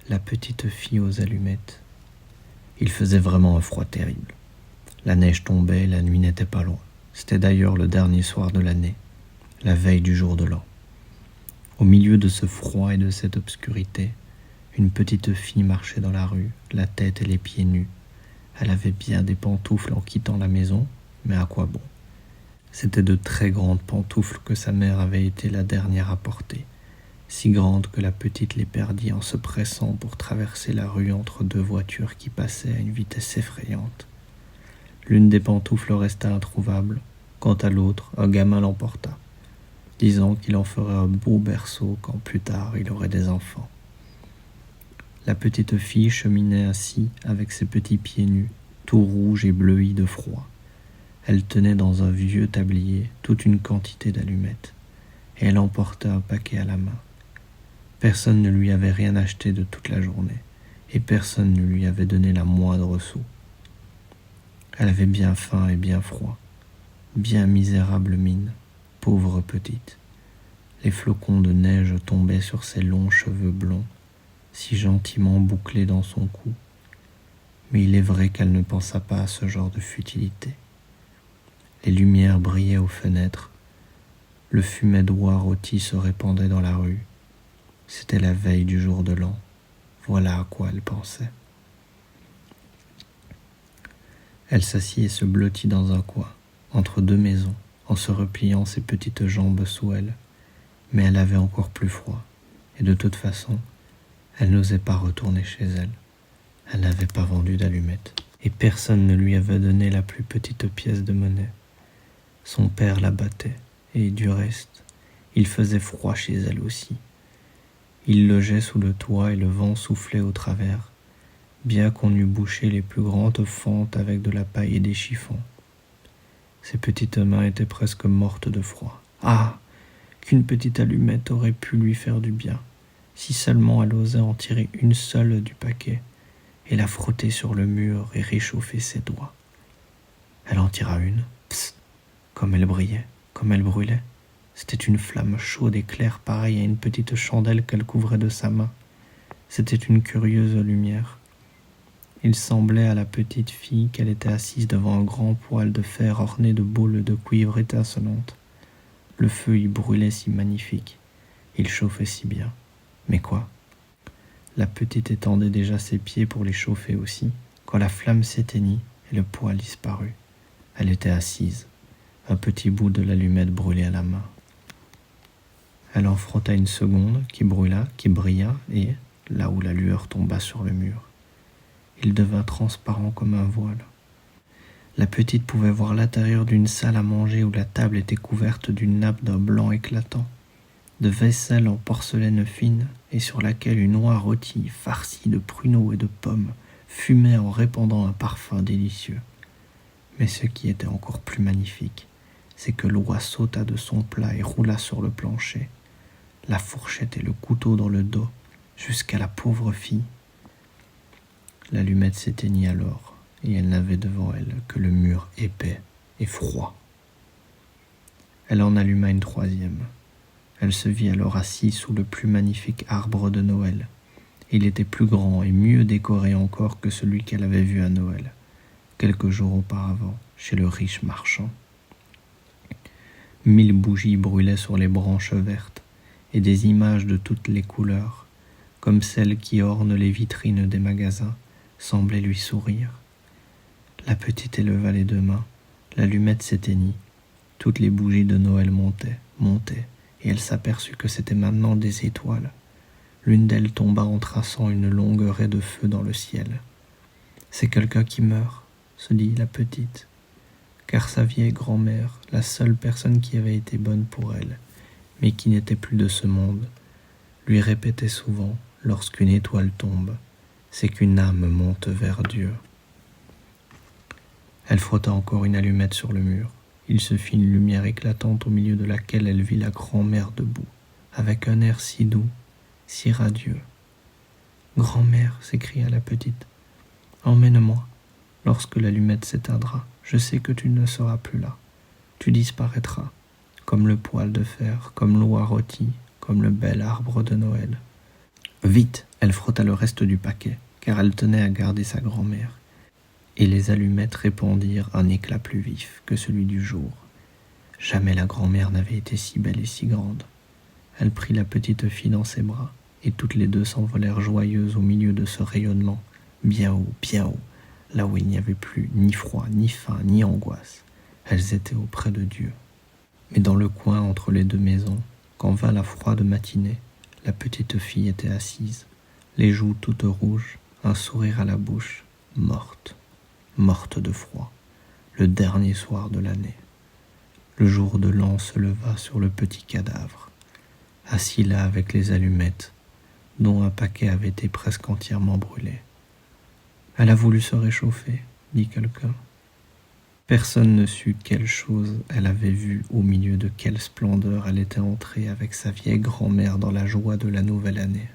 La petite fille aux allumettes. Il faisait vraiment un froid terrible. La neige tombait, la nuit n'était pas loin. C'était d'ailleurs le dernier soir de l'année, la veille du jour de l'an. Au milieu de ce froid et de cette obscurité, une petite fille marchait dans la rue, la tête et les pieds nus. Elle avait bien des pantoufles en quittant la maison, mais à quoi bon? C'étaient de très grandes pantoufles que sa mère avait été la dernière à porter, si grandes que la petite les perdit en se pressant pour traverser la rue entre deux voitures qui passaient à une vitesse effrayante. L'une des pantoufles resta introuvable, quant à l'autre, un gamin l'emporta, disant qu'il en ferait un beau berceau quand plus tard il aurait des enfants. La petite fille cheminait ainsi avec ses petits pieds nus, tout rouges et bleuis de froid. Elle tenait dans un vieux tablier toute une quantité d'allumettes, et elle emportait un paquet à la main. Personne ne lui avait rien acheté de toute la journée, et personne ne lui avait donné la moindre sou. Elle avait bien faim et bien froid, bien misérable mine, pauvre petite. Les flocons de neige tombaient sur ses longs cheveux blonds, si gentiment bouclés dans son cou. Mais il est vrai qu'elle ne pensa pas à ce genre de futilité. Les lumières brillaient aux fenêtres, le fumet d'oie rôti se répandait dans la rue. C'était la veille du jour de l'an, voilà à quoi elle pensait. Elle s'assit et se blottit dans un coin, entre deux maisons, en se repliant ses petites jambes sous elle. Mais elle avait encore plus froid, et de toute façon, elle n'osait pas retourner chez elle. Elle n'avait pas vendu d'allumettes, et personne ne lui avait donné la plus petite pièce de monnaie. Son père la battait, et du reste, il faisait froid chez elle aussi. Il logeait sous le toit et le vent soufflait au travers, bien qu'on eût bouché les plus grandes fentes avec de la paille et des chiffons. Ses petites mains étaient presque mortes de froid. Ah! Qu'une petite allumette aurait pu lui faire du bien, si seulement elle osait en tirer une seule du paquet, et la frotter sur le mur et réchauffer ses doigts. Elle en tira une, psst, comme elle brillait, comme elle brûlait. C'était une flamme chaude et claire pareille à une petite chandelle qu'elle couvrait de sa main. C'était une curieuse lumière. Il semblait à la petite fille qu'elle était assise devant un grand poêle de fer orné de boules de cuivre étincelantes. Le feu y brûlait si magnifique, il chauffait si bien. Mais quoi? La petite étendait déjà ses pieds pour les chauffer aussi, quand la flamme s'éteignit et le poêle disparut. Elle était assise, un petit bout de l'allumette brûlé à la main. Elle en frotta une seconde, qui brûla, qui brilla, et, là où la lueur tomba sur le mur, il devint transparent comme un voile. La petite pouvait voir l'intérieur d'une salle à manger où la table était couverte d'une nappe d'un blanc éclatant, de vaisselle en porcelaine fine, et sur laquelle une oie rôtie, farcie de pruneaux et de pommes, fumait en répandant un parfum délicieux. Mais ce qui était encore plus magnifique, c'est que l'oie sauta de son plat et roula sur le plancher, la fourchette et le couteau dans le dos, jusqu'à la pauvre fille. L'allumette s'éteignit alors, et elle n'avait devant elle que le mur épais et froid. Elle en alluma une troisième. Elle se vit alors assise sous le plus magnifique arbre de Noël. Il était plus grand et mieux décoré encore que celui qu'elle avait vu à Noël, quelques jours auparavant, chez le riche marchand. 1000 bougies brûlaient sur les branches vertes, et des images de toutes les couleurs, comme celles qui ornent les vitrines des magasins, semblaient lui sourire. La petite éleva les deux mains, l'allumette s'éteignit, toutes les bougies de Noël montaient, et elle s'aperçut que c'étaient maintenant des étoiles. L'une d'elles tomba en traçant une longue raie de feu dans le ciel. « C'est quelqu'un qui meurt », se dit la petite, car sa vieille grand-mère, la seule personne qui avait été bonne pour elle, mais qui n'était plus de ce monde, lui répétait souvent, lorsqu'une étoile tombe, c'est qu'une âme monte vers Dieu. Elle frotta encore une allumette sur le mur. Il se fit une lumière éclatante au milieu de laquelle elle vit la grand-mère debout, avec un air si doux, si radieux. « Grand-mère, s'écria la petite, emmène-moi. Lorsque l'allumette s'éteindra, je sais que tu ne seras plus là. Tu disparaîtras, comme le poêle de fer, comme l'eau à rôti, comme le bel arbre de Noël. Vite, elle frotta le reste du paquet, car elle tenait à garder sa grand-mère, et les allumettes répandirent un éclat plus vif que celui du jour. Jamais la grand-mère n'avait été si belle et si grande. Elle prit la petite fille dans ses bras, et toutes les deux s'envolèrent joyeuses au milieu de ce rayonnement, bien haut, là où il n'y avait plus ni froid, ni faim, ni angoisse. Elles étaient auprès de Dieu. Mais dans le coin entre les deux maisons, quand vint la froide matinée, la petite fille était assise, les joues toutes rouges, un sourire à la bouche, morte de froid, le dernier soir de l'année. Le jour de l'an se leva sur le petit cadavre, assis là avec les allumettes, dont un paquet avait été presque entièrement brûlé. « Elle a voulu se réchauffer, » dit quelqu'un. Personne ne sut quelle chose elle avait vue, au milieu de quelle splendeur elle était entrée avec sa vieille grand-mère dans la joie de la nouvelle année.